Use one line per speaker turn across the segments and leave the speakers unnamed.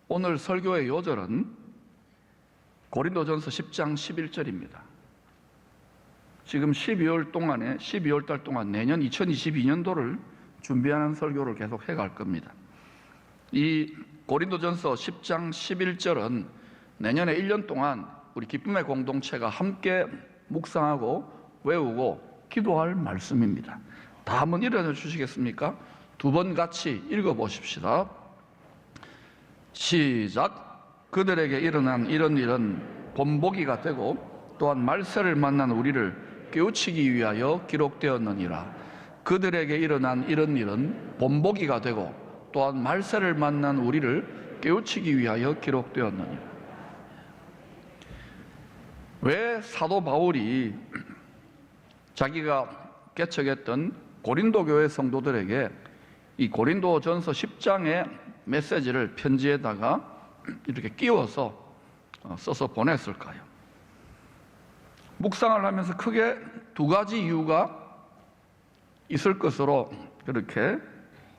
오늘 설교의 요절은 고린도전서 10장 11절입니다. 지금 12월 달 동안 내년 2022년도를 준비하는 설교를 계속 해갈 겁니다. 이 고린도전서 10장 11절은 내년에 1년 동안 우리 기쁨의 공동체가 함께 묵상하고 외우고 기도할 말씀입니다. 다 한번 일어나 주시겠습니까? 두 번 같이 읽어보십시다. 시작. 그들에게 일어난 이런 일은 본보기가 되고 또한 말세를 만난 우리를 깨우치기 위하여 기록되었느니라. 그들에게 일어난 이런 일은 본보기가 되고 또한 말세를 만난 우리를 깨우치기 위하여 기록되었느니라. 왜 사도 바울이 자기가 개척했던 고린도 교회 성도들에게 이 고린도전서 10장의 메시지를 편지에다가 이렇게 끼워서 써서 보냈을까요? 묵상을 하면서 크게 두 가지 이유가 있을 것으로 그렇게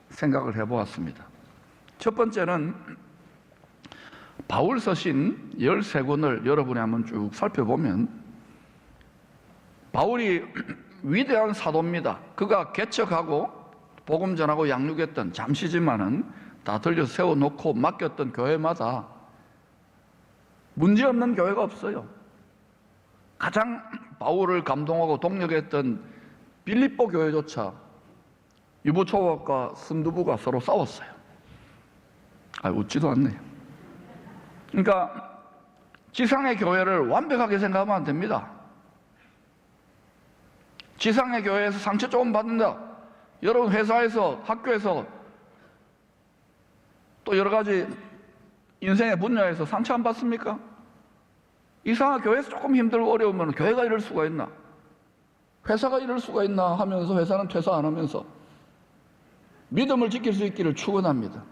생각을 해보았습니다. 첫 번째는 바울 서신 13권을 여러분이 한번 쭉 살펴보면 바울이 위대한 사도입니다. 그가 개척하고 복음 전하고 양육했던, 잠시지만은 다 들려 세워놓고 맡겼던 교회마다 문제없는 교회가 없어요. 가장 바울을 감동하고 동력했던 빌립보 교회조차 유부초밥과 순두부가 서로 싸웠어요. 웃지도 않네요. 그러니까 지상의 교회를 완벽하게 생각하면 안 됩니다. 지상의 교회에서 상처 조금 받는다. 여러분 회사에서, 학교에서, 또 여러 가지 인생의 분야에서 상처 안 받습니까? 이상한 교회에서 조금 힘들고 어려우면 교회가 이럴 수가 있나? 회사가 이럴 수가 있나 하면서 회사는 퇴사 안 하면서 믿음을 지킬 수 있기를 축원합니다.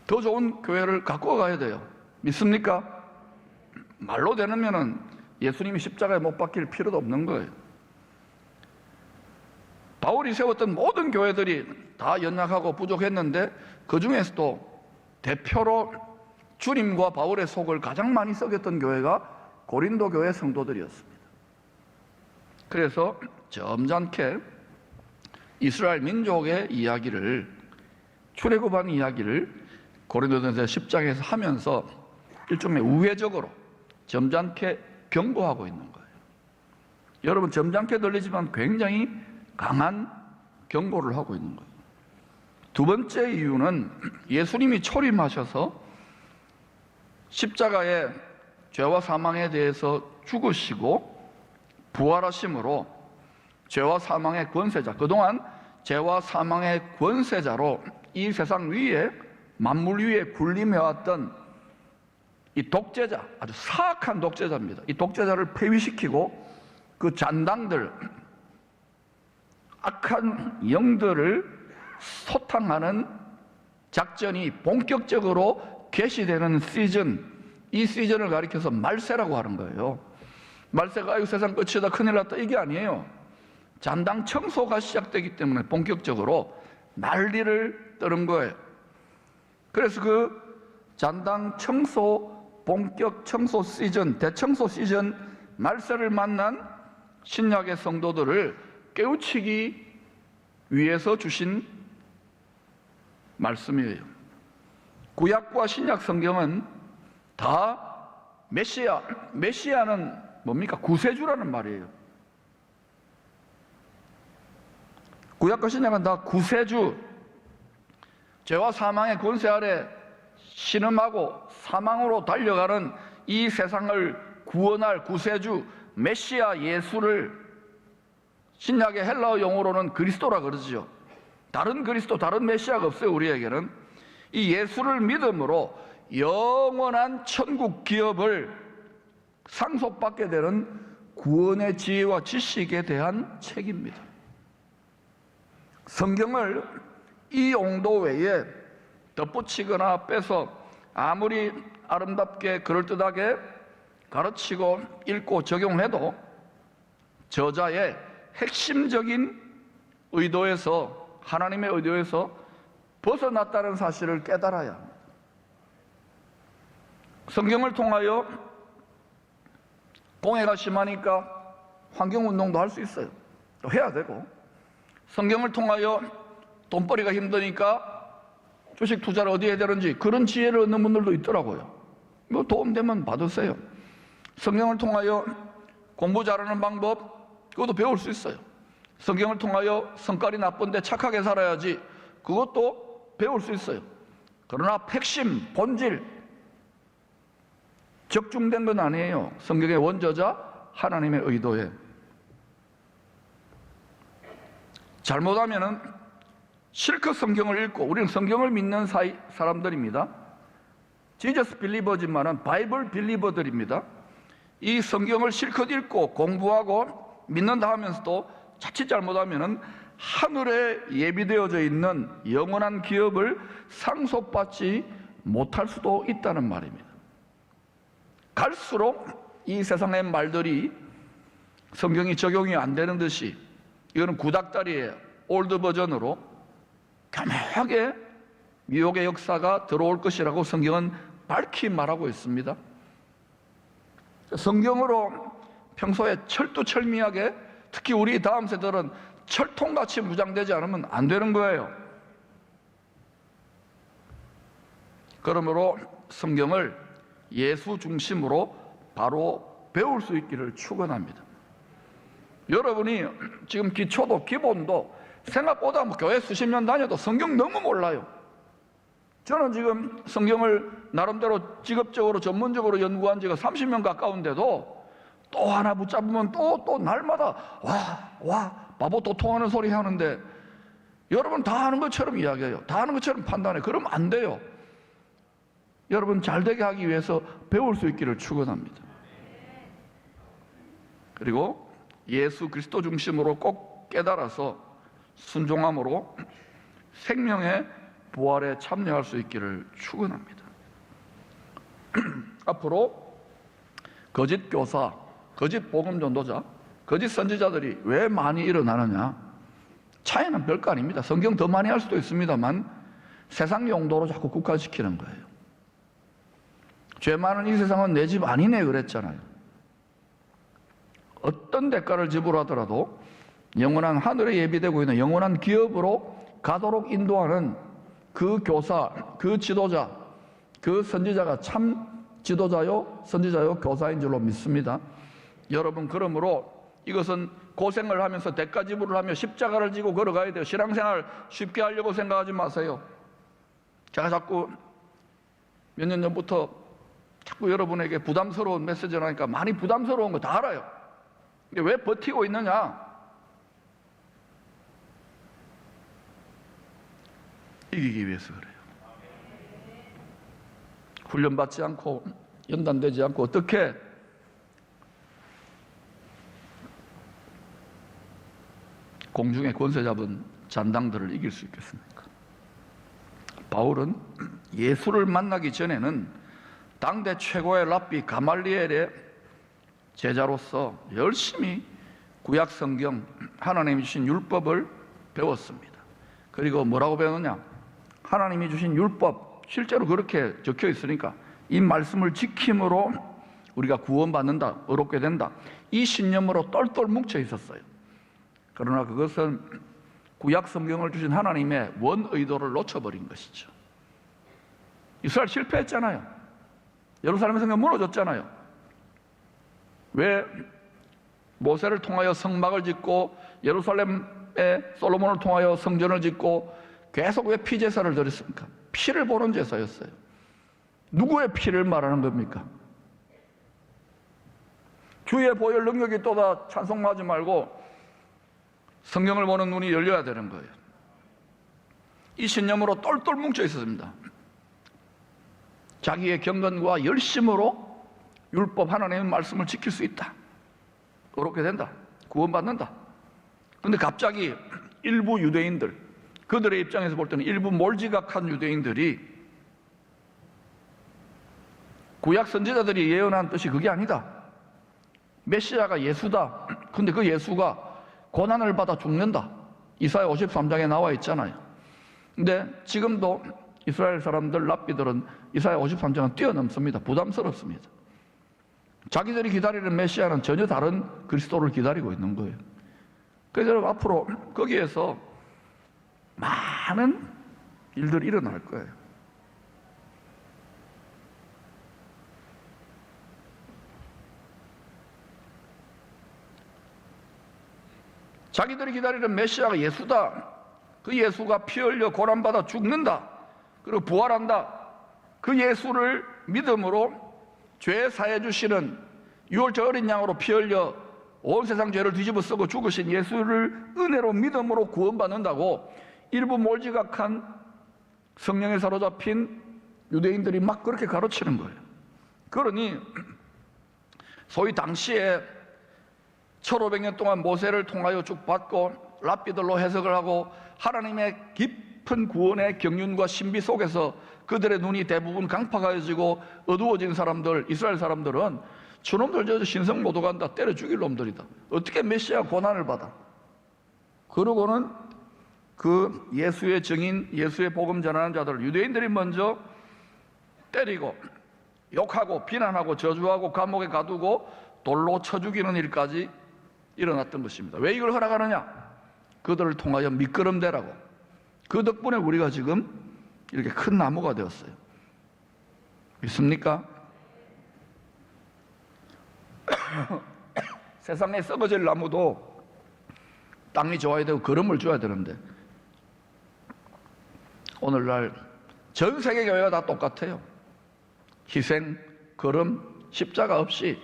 더 좋은 교회를 갖고 가야 돼요. 믿습니까? 말로 되면은 예수님이 십자가에 못 박힐 필요도 없는 거예요. 바울이 세웠던 모든 교회들이 다 연약하고 부족했는데 그 중에서도 대표로 주님과 바울의 속을 가장 많이 썩였던 교회가 고린도 교회 성도들이었습니다. 그래서 점잖게 이스라엘 민족의 이야기를, 출애굽한 이야기를 고린도전서 10장에서 하면서 일종의 우회적으로 점잖게 경고하고 있는 거예요. 여러분, 점잖게 들리지만 굉장히 강한 경고를 하고 있는 거예요. 두 번째 이유는 예수님이 초림하셔서 십자가의 죄와 사망에 대해서 죽으시고 부활하심으로 죄와 사망의 권세자, 그동안 죄와 사망의 권세자로 이 세상 위에, 만물 위에 군림해왔던 이 독재자, 아주 사악한 독재자입니다. 이 독재자를 폐위시키고 그 잔당들, 악한 영들을 소탕하는 작전이 본격적으로 개시되는 시즌, 이 시즌을 가리켜서 말세라고 하는 거예요. 말세가 아이고 세상 끝이다, 큰일 났다, 이게 아니에요. 잔당 청소가 시작되기 때문에 본격적으로 난리를 떠는 거예요. 그래서 그 잔당 청소, 본격 청소 시즌, 대청소 시즌, 말세를 만난 신약의 성도들을 깨우치기 위해서 주신 말씀이에요. 구약과 신약 성경은 다 메시아는 뭡니까? 구세주라는 말이에요. 구약과 신약은 다 구세주, 죄와 사망의 권세 아래 신음하고 사망으로 달려가는 이 세상을 구원할 구세주 메시아 예수를 신약의 헬라어 용어로는 그리스도라 그러죠. 다른 그리스도, 다른 메시아가 없어요. 우리에게는 이 예수를 믿음으로 영원한 천국 기업을 상속받게 되는 구원의 지혜와 지식에 대한 책입니다. 성경을 이 용도 외에 덧붙이거나 빼서 아무리 아름답게 그럴듯하게 가르치고 읽고 적용해도 저자의 핵심적인 의도에서, 하나님의 의도에서 벗어났다는 사실을 깨달아야 합니다. 성경을 통하여 공해가 심하니까 환경운동도 할 수 있어요. 또 해야 되고, 성경을 통하여 돈벌이가 힘드니까 주식 투자를 어디에 해야 되는지 그런 지혜를 얻는 분들도 있더라고요. 뭐 도움되면 받으세요. 성경을 통하여 공부 잘하는 방법, 그것도 배울 수 있어요. 성경을 통하여 성깔이 나쁜데 착하게 살아야지, 그것도 배울 수 있어요. 그러나 핵심, 본질, 적중된 건 아니에요. 성경의 원저자 하나님의 의도에. 잘못하면은 실컷 성경을 읽고, 우리는 성경을 믿는 사람들입니다. 지저스 빌리버지만은 바이블 빌리버들입니다. 이 성경을 실컷 읽고 공부하고 믿는다 하면서도 자칫 잘못하면은 하늘에 예비되어져 있는 영원한 기업을 상속받지 못할 수도 있다는 말입니다. 갈수록 이 세상의 말들이 성경이 적용이 안 되는 듯이, 이거는 구닥다리의 올드 버전으로 교묘하게 미혹의 역사가 들어올 것이라고 성경은 밝히 말하고 있습니다. 성경으로 평소에 철두철미하게, 특히 우리 다음 세대들은 철통같이 무장되지 않으면 안 되는 거예요. 그러므로 성경을 예수 중심으로 바로 배울 수 있기를 축원합니다. 여러분이 지금 기초도 기본도 생각보다 교회 수십 년 다녀도 성경 너무 몰라요. 저는 지금 성경을 나름대로 직업적으로 전문적으로 연구한 지가 30년 가까운데도 또 하나 붙잡으면 또 날마다 와 바보 도통하는 소리 하는데, 여러분 다 아는 것처럼 이야기해요. 다 아는 것처럼 판단해. 그러면 안 돼요. 여러분 잘 되게 하기 위해서 배울 수 있기를 축원합니다. 그리고 예수 그리스도 중심으로 꼭 깨달아서 순종함으로 생명의 부활에 참여할 수 있기를 축원합니다. 앞으로 거짓 교사, 거짓 복음 전도자, 거짓 선지자들이 왜 많이 일어나느냐? 차이는 별거 아닙니다. 성경 더 많이 할 수도 있습니다만 세상 용도로 자꾸 국한시키는 거예요. 죄 많은 이 세상은 내 집 아니네 그랬잖아요. 어떤 대가를 지불하더라도 영원한 하늘에 예비되고 있는 영원한 기업으로 가도록 인도하는 그 교사, 그 지도자, 그 선지자가 참 지도자요, 선지자요, 교사인 줄로 믿습니다. 여러분, 그러므로 이것은 고생을 하면서 대가 지불을 하며 십자가를 지고 걸어가야 돼요. 신앙생활 쉽게 하려고 생각하지 마세요. 제가 자꾸 몇 년 전부터 자꾸 여러분에게 부담스러운 메시지를 하니까 많이 부담스러운 거 다 알아요. 근데 왜 버티고 있느냐? 이기기 위해서 그래요. 훈련받지 않고 연단되지 않고 어떻게 공중에 권세 잡은 잔당들을 이길 수 있겠습니까? 바울은 예수를 만나기 전에는 당대 최고의 랍비 가말리엘의 제자로서 열심히 구약 성경, 하나님이 주신 율법을 배웠습니다. 그리고 뭐라고 배웠느냐? 하나님이 주신 율법, 실제로 그렇게 적혀 있으니까 이 말씀을 지킴으로 우리가 구원받는다, 의롭게 된다, 이 신념으로 똘똘 뭉쳐 있었어요. 그러나 그것은 구약 성경을 주신 하나님의 원 의도를 놓쳐버린 것이죠. 이스라엘 실패했잖아요. 예루살렘 성경 무너졌잖아요. 왜 모세를 통하여 성막을 짓고 예루살렘에 솔로몬을 통하여 성전을 짓고 계속 왜 피제사를 드렸습니까? 피를 보는 제사였어요. 누구의 피를 말하는 겁니까? 주의 보혈 능력이 또다 찬송하지 말고 성경을 보는 눈이 열려야 되는 거예요. 이 신념으로 똘똘 뭉쳐 있었습니다. 자기의 경건과 열심으로 율법 하나님의 말씀을 지킬 수 있다, 그렇게 된다, 구원받는다. 그런데 갑자기 일부 유대인들, 그들의 입장에서 볼 때는 일부 몰지각한 유대인들이 구약 선지자들이 예언한 뜻이 그게 아니다, 메시아가 예수다, 근데 그 예수가 고난을 받아 죽는다, 이사야 53장에 나와 있잖아요. 근데 지금도 이스라엘 사람들, 랍비들은 이사야 53장은 뛰어넘습니다. 부담스럽습니다. 자기들이 기다리는 메시아는 전혀 다른 그리스도를 기다리고 있는 거예요. 그래서 여러분 앞으로 거기에서 많은 일들이 일어날 거예요. 자기들이 기다리는 메시아가 예수다. 그 예수가 피 흘려 고난받아 죽는다. 그리고 부활한다. 그 예수를 믿음으로 죄 사해 주시는 6월절 어린 양으로 피 흘려 온 세상 죄를 뒤집어 쓰고 죽으신 예수를 은혜로 믿음으로 구원받는다고 일부 몰지각한 성령에 사로잡힌 유대인들이 막 그렇게 가르치는 거예요. 그러니 소위 당시에 1500년 동안 모세를 통하여 쭉 받고 랍비들로 해석을 하고 하나님의 깊은 구원의 경륜과 신비 속에서 그들의 눈이 대부분 강팍해지고 어두워진 사람들, 이스라엘 사람들은 저놈들 저 신성 못 오간다, 때려 죽일 놈들이다. 어떻게 메시아 고난을 받아? 그러고는 그 예수의 증인, 예수의 복음 전하는 자들을 유대인들이 먼저 때리고 욕하고 비난하고 저주하고 감옥에 가두고 돌로 쳐 죽이는 일까지 일어났던 것입니다. 왜 이걸 허락하느냐? 그들을 통하여 미끄럼되라고. 그 덕분에 우리가 지금 이렇게 큰 나무가 되었어요. 믿습니까? 세상에 썩어질 나무도 땅이 좋아야 되고 거름을 줘야 되는데 오늘날 전 세계 교회가 다 똑같아요. 희생, 거름, 십자가 없이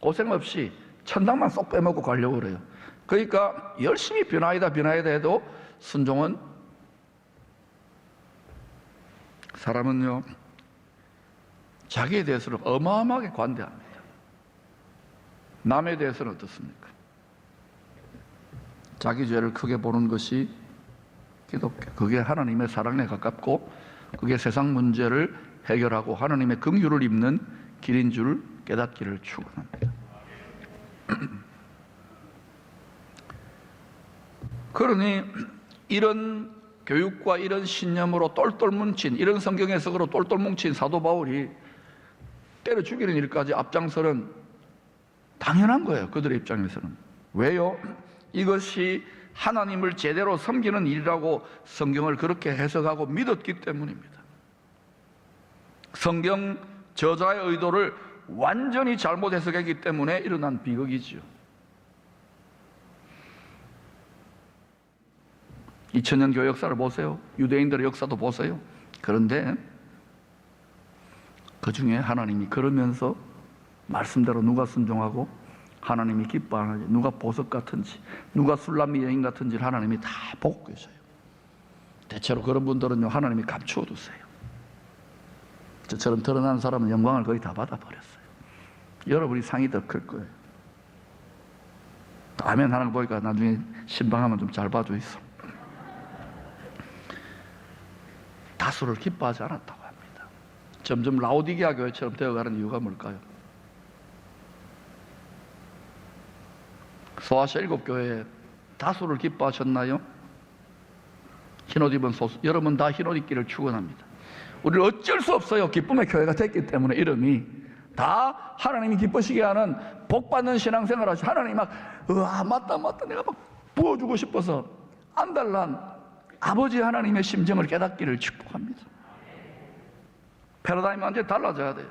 고생 없이 천당만 쏙 빼먹고 가려고 그래요. 그러니까 열심히 변화이다 해도 순종은 사람은요 자기에 대해서는 어마어마하게 관대합니다. 남에 대해서는 어떻습니까? 자기 죄를 크게 보는 것이 기독교, 그게 하나님의 사랑에 가깝고 그게 세상 문제를 해결하고 하나님의 긍휼을 입는 길인 줄 깨닫기를 축원합니다. 그러니 이런 교육과 이런 신념으로 똘똘 뭉친, 이런 성경 해석으로 똘똘 뭉친 사도 바울이 때려 죽이는 일까지 앞장서는 당연한 거예요. 그들의 입장에서는. 왜요? 이것이 하나님을 제대로 섬기는 일이라고 성경을 그렇게 해석하고 믿었기 때문입니다. 성경 저자의 의도를 완전히 잘못 해석했기 때문에 일어난 비극이지요. 2000년 교회 역사를 보세요. 유대인들의 역사도 보세요. 그런데 그 중에 하나님이 그러면서 말씀대로 누가 순종하고 하나님이 기뻐하는지, 누가 보석 같은지, 누가 술람미 여인 같은지 하나님이 다 보고 계셔요. 대체로 그런 분들은요 하나님이 감추어 두세요. 저처럼 드러나는 사람은 영광을 거의 다 받아버렸어요. 여러분이 상이 더 클 거예요. 아멘 하는 거 보니까 나중에 신방하면 좀 잘 봐줘 있어. 다수를 기뻐하지 않았다고 합니다. 점점 라오디게아 교회처럼 되어가는 이유가 뭘까요? 소아시아 7교회에 다수를 기뻐하셨나요? 흰옷 입은 소수, 여러분 다 흰옷 입기를 축원합니다. 우리는 어쩔 수 없어요. 기쁨의 교회가 됐기 때문에 이름이 다 하나님이 기쁘시게 하는 복받는 신앙생활 하시. 하나님 막 맞다 내가 막 부어주고 싶어서 안달난 아버지 하나님의 심정을 깨닫기를 축복합니다. 패러다임이 완전히 달라져야 돼요.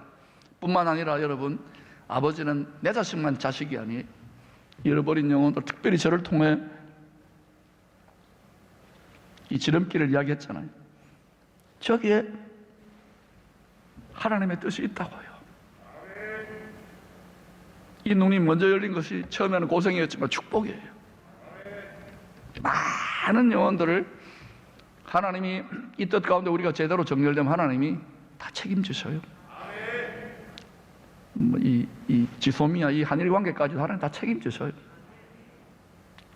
뿐만 아니라 여러분, 아버지는 내 자식만 자식이 아니에요. 잃어버린 영혼들, 특별히 저를 통해 이 지름길을 이야기했잖아요. 저기에 하나님의 뜻이 있다고요. 이 눈이 먼저 열린 것이 처음에는 고생이었지만 축복이에요. 많은 영혼들을 하나님이 이 뜻 가운데 우리가 제대로 정렬되면 하나님이 다 책임지셔요. 이 지소미아, 이 한일 관계까지 하나님 다 책임지셔요.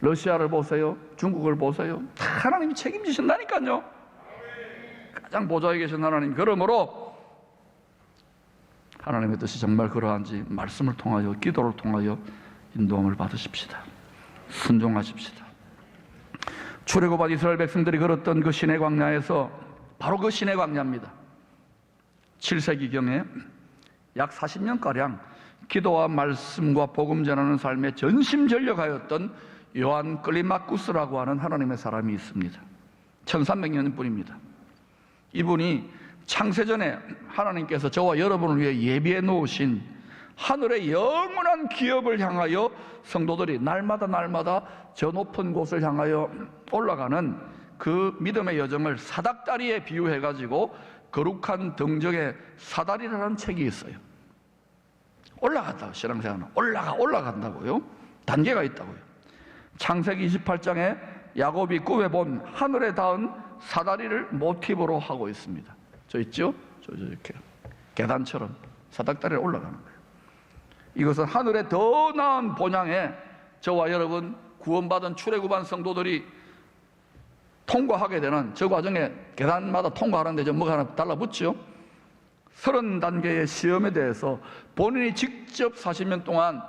러시아를 보세요. 중국을 보세요. 다 하나님이 책임지신다니까요. 가장 보좌에 계신 하나님. 그러므로 하나님의 뜻이 정말 그러한지 말씀을 통하여, 기도를 통하여 인도함을 받으십시다. 순종하십시다. 출애굽한 이스라엘 백성들이 걸었던 그 시내 광야에서 바로 그 시내 광야입니다. 7세기경에 약 40년가량 기도와 말씀과 복음 전하는 삶에 전심전력하였던 요한 클리마쿠스라고 하는 하나님의 사람이 있습니다. 1300년 뿐입니다. 이분이 창세전에 하나님께서 저와 여러분을 위해 예비해 놓으신 하늘의 영원한 기업을 향하여 성도들이 날마다 저 높은 곳을 향하여 올라가는 그 믿음의 여정을 사닥다리에 비유해가지고 거룩한 등정의 사다리라는 책이 있어요. 올라갔다고, 신앙생활은 올라간다고요. 단계가 있다고요. 창세기 28장에 야곱이 꿈에 본 하늘에 닿은 사다리를 모티브로 하고 있습니다. 저 있죠? 저 이렇게 계단처럼 사닥다리에 올라가는 거예요. 이것은 하늘의 더 나은 본향에 저와 여러분 구원받은 출애굽한 성도들이 통과하게 되는 저 과정에 계단마다 통과하는데 저 뭐가 하나 달라붙죠? 30단계의 시험에 대해서 본인이 직접 40년 동안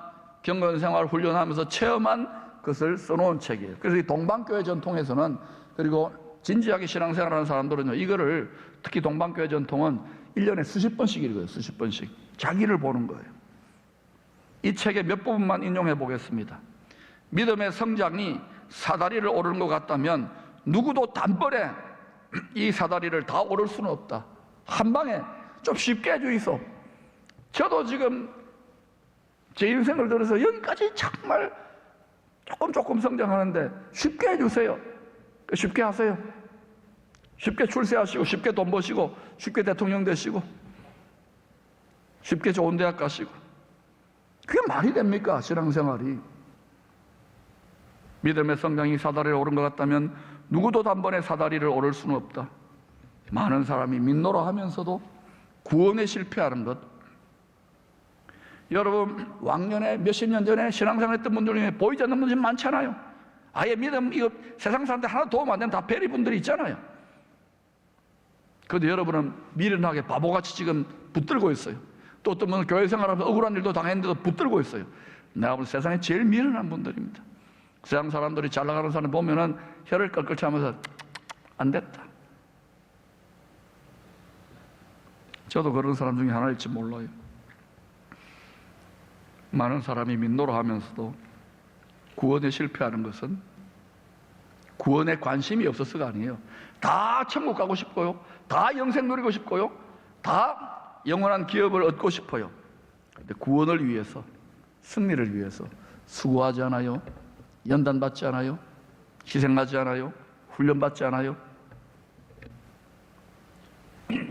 경건생활 훈련하면서 체험한 것을 써놓은 책이에요. 그래서 이 동방교회 전통에서는, 그리고 진지하게 신앙생활하는 사람들은요, 이거를, 특히 동방교회 전통은 1년에 수십 번씩 읽어요. 수십 번씩 자기를 보는 거예요. 이 책의 몇 부분만 인용해 보겠습니다. 믿음의 성장이 사다리를 오르는 것 같다면 누구도 단번에 이 사다리를 다 오를 수는 없다. 한 방에 좀 쉽게 해주이소. 저도 지금 제 인생을 들어서 여기까지 정말 조금 성장하는데 쉽게 해주세요. 쉽게 하세요. 쉽게 출세하시고, 쉽게 돈 버시고, 쉽게 대통령 되시고, 쉽게 좋은 대학 가시고. 그게 말이 됩니까? 신앙생활이. 믿음의 성장이 사다리에 오른 것 같다면 누구도 단번에 사다리를 오를 수는 없다. 많은 사람이 믿노라 하면서도 구원에 실패하는 것. 여러분, 왕년에 몇십 년 전에 신앙생활 했던 분들 중에 보이지 않는 분들이 많잖아요. 아예 믿음, 이거 세상 사람한테 하나 도움 안 되는 다 베리 분들이 있잖아요. 그런데 여러분은 미련하게 바보같이 지금 붙들고 있어요. 또 어떤 분은 교회 생활하면서 억울한 일도 당했는데도 붙들고 있어요. 내가 볼 때 세상에 제일 미련한 분들입니다. 세상 사람들이 잘 나가는 사람 보면은 혀를 끌끌치 하면서 안 됐다. 저도 그런 사람 중에 하나일지 몰라요. 많은 사람이 믿노라 하면서도 구원에 실패하는 것은 구원에 관심이 없어서가 아니에요. 다 천국 가고 싶고요, 다 영생 누리고 싶고요, 다 영원한 기업을 얻고 싶어요. 근데 구원을 위해서, 승리를 위해서 수고하지 않아요? 연단받지 않아요? 희생하지 않아요? 훈련받지 않아요?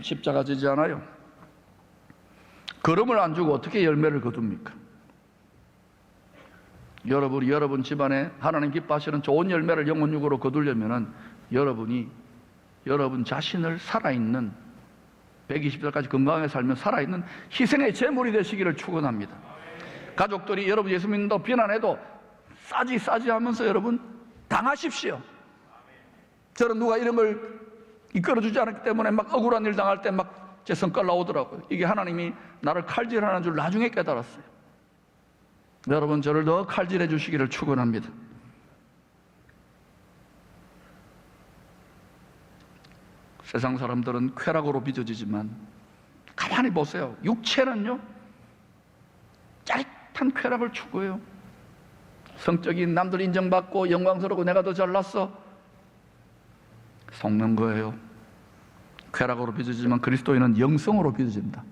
십자가 지지 않아요? 걸음을 안 주고 어떻게 열매를 거둡니까? 여러분 집안에 하나님 기뻐하시는 좋은 열매를 영혼육으로 거두려면은 여러분이 여러분 자신을 살아있는 120살까지 건강하게 살면 살아있는 희생의 제물이 되시기를 축원합니다. 가족들이 여러분 예수 믿는다고 비난해도 싸지 하면서 여러분 당하십시오. 저는 누가 이런 걸 이끌어주지 않았기 때문에 막 억울한 일 당할 때 막 제 성깔 나오더라고요. 이게 하나님이 나를 칼질하는 줄 나중에 깨달았어요. 여러분 저를 더 칼질해 주시기를 축원합니다. 세상 사람들은 쾌락으로 빚어지지만 가만히 보세요. 육체는요 짜릿한 쾌락을 추구해요. 성적인 남들 인정받고 영광스럽고 내가 더 잘났어, 속는 거예요. 쾌락으로 빚어지지만 그리스도인은 영성으로 빚어진다.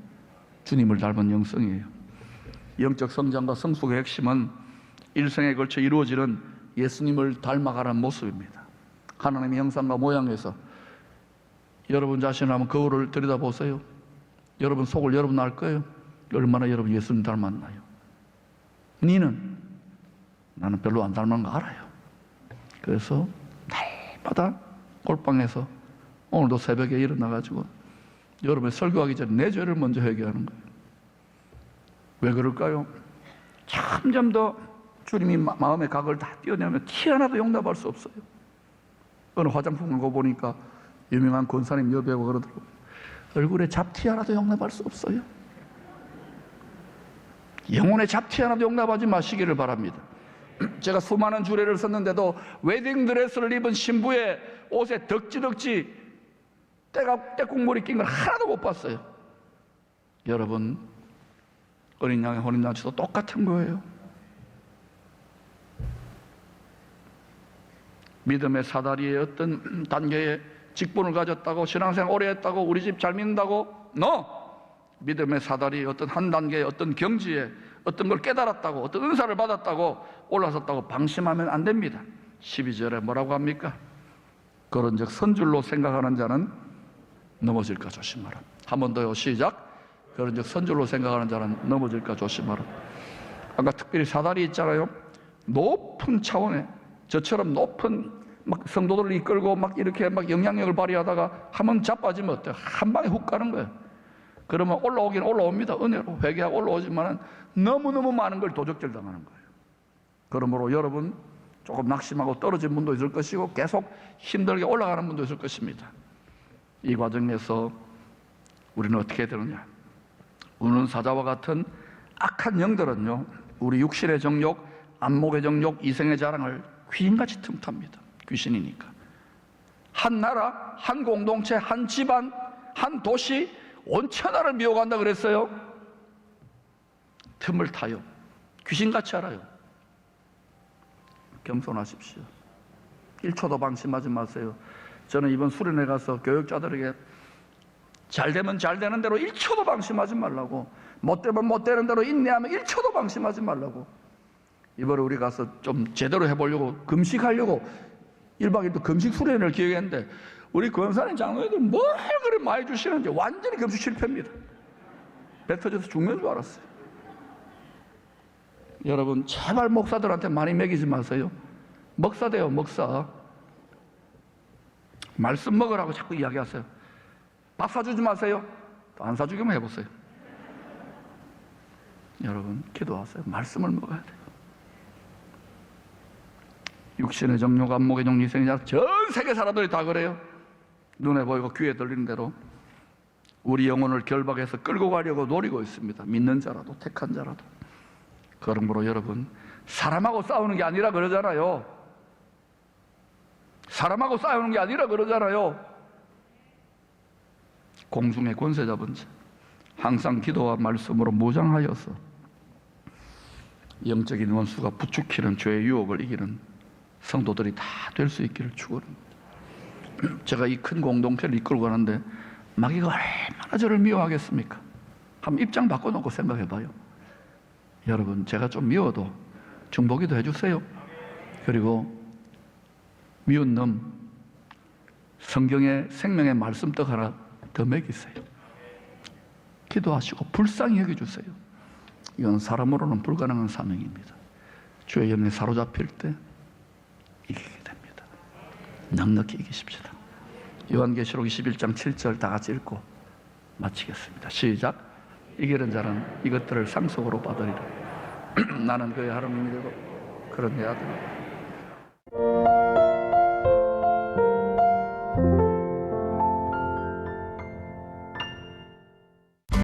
주님을 닮은 영성이에요. 영적 성장과 성숙의 핵심은 일생에 걸쳐 이루어지는 예수님을 닮아가는 모습입니다. 하나님의 형상과 모양에서 여러분 자신을 한번 거울을 들여다보세요. 여러분 속을 여러분 알 거예요. 얼마나 여러분 예수님 닮았나요? 니는 나는 별로 안 닮은 거 알아요. 그래서 날마다 골방에서 오늘도 새벽에 일어나가지고 여러분 설교하기 전에 내 죄를 먼저 회개하는 거예요. 왜 그럴까요? 점점 더 주님이 마음의 각을 다 띄어내면 티 하나도 용납할 수 없어요. 어느 화장품을 고 보니까 유명한 권사님 여배우가 그러더라고요. 얼굴에 잡티 하나도 용납할 수 없어요. 영혼의 잡티 하나도 용납하지 마시기를 바랍니다. 제가 수많은 주례를 썼는데도 웨딩드레스를 입은 신부의 옷에 덕지덕지 때국물이 낀 걸 하나도 못 봤어요. 여러분, 어린 양의 혼인잔치도 똑같은 거예요. 믿음의 사다리의 어떤 단계에 직분을 가졌다고, 신앙생활 오래 했다고, 우리 집 잘 믿는다고? 믿음의 사다리의 어떤 한 단계의 어떤 경지에 어떤 걸 깨달았다고, 어떤 은사를 받았다고, 올라섰다고 방심하면 안 됩니다. 12절에 뭐라고 합니까? 그런즉 선줄로 생각하는 자는 넘어질까 조심하라. 한 번 더요. 시작. 그런즉 선줄로 생각하는 자는 넘어질까 조심하라. 아까 특별히 사다리 있잖아요. 높은 차원에 저처럼 높은 막 성도들을 이끌고 막 이렇게 막 영향력을 발휘하다가 한번 자빠지면 어때요? 한 방에 훅 가는 거예요. 그러면 올라오긴 올라옵니다. 은혜로 회개하고 올라오지만 너무너무 많은 걸 도적질 당하는 거예요. 그러므로 여러분, 조금 낙심하고 떨어진 분도 있을 것이고 계속 힘들게 올라가는 분도 있을 것입니다. 이 과정에서 우리는 어떻게 되느냐? 우는 사자와 같은 악한 영들은요, 우리 육신의 정욕, 안목의 정욕, 이생의 자랑을 귀신같이 틈탑니다. 귀신이니까. 한 나라, 한 공동체, 한 집안, 한 도시, 온 천하를 미워간다 그랬어요. 틈을 타요. 귀신같이 알아요. 겸손하십시오. 1초도 방심하지 마세요. 저는 이번 수련회 가서 교육자들에게 잘 되면 잘 되는 대로 1초도 방심하지 말라고, 못 되면 못 되는 대로 인내하면 1초도 방심하지 말라고. 이번에 우리 가서 좀 제대로 해보려고, 금식하려고 1박 2일 또 금식 수련회를 기획했는데 우리 권사님 장로님들 뭘 그리 많이 주시는지 완전히 금식 실패입니다. 배 터져서 죽는 줄 알았어요. 여러분, 제발 목사들한테 많이 먹이지 마세요. 먹사 돼요, 먹사. 말씀 먹으라고 자꾸 이야기하세요. 밥 사주지 마세요. 안 사주기만 해보세요. 여러분, 기도하세요. 말씀을 먹어야 돼요. 육신의 정욕, 안목의 정욕, 이생의 자랑, 전 세계 사람들이 다 그래요. 눈에 보이고 귀에 들리는 대로 우리 영혼을 결박해서 끌고 가려고 노리고 있습니다. 믿는 자라도, 택한 자라도. 그러므로 여러분, 사람하고 싸우는 게 아니라 그러잖아요. 사람하고 싸우는 게 아니라 그러잖아요. 공중의 권세 잡은 자, 항상 기도와 말씀으로 무장하여서 영적인 원수가 부추기는 죄의 유혹을 이기는 성도들이 다 될 수 있기를 축원합니다. 제가 이 큰 공동체를 이끌고 가는데 마귀가 얼마나 저를 미워하겠습니까? 한번 입장 바꿔놓고 생각해봐요. 여러분, 제가 좀 미워도 중보기도 해주세요. 그리고 미운 놈 성경의 생명의 말씀떡 하나 더 먹이세요. 기도하시고 불쌍히 여겨주세요. 이건 사람으로는 불가능한 사명입니다. 주의 영에 사로잡힐 때 이기게 됩니다. 넉넉히 이기십시다. 요한계시록 21장 7절 다 같이 읽고 마치겠습니다. 시작. 이기는 자는 이것들을 상속으로 받으리라. 나는 그의 하나님이 되고 그런 내 아들.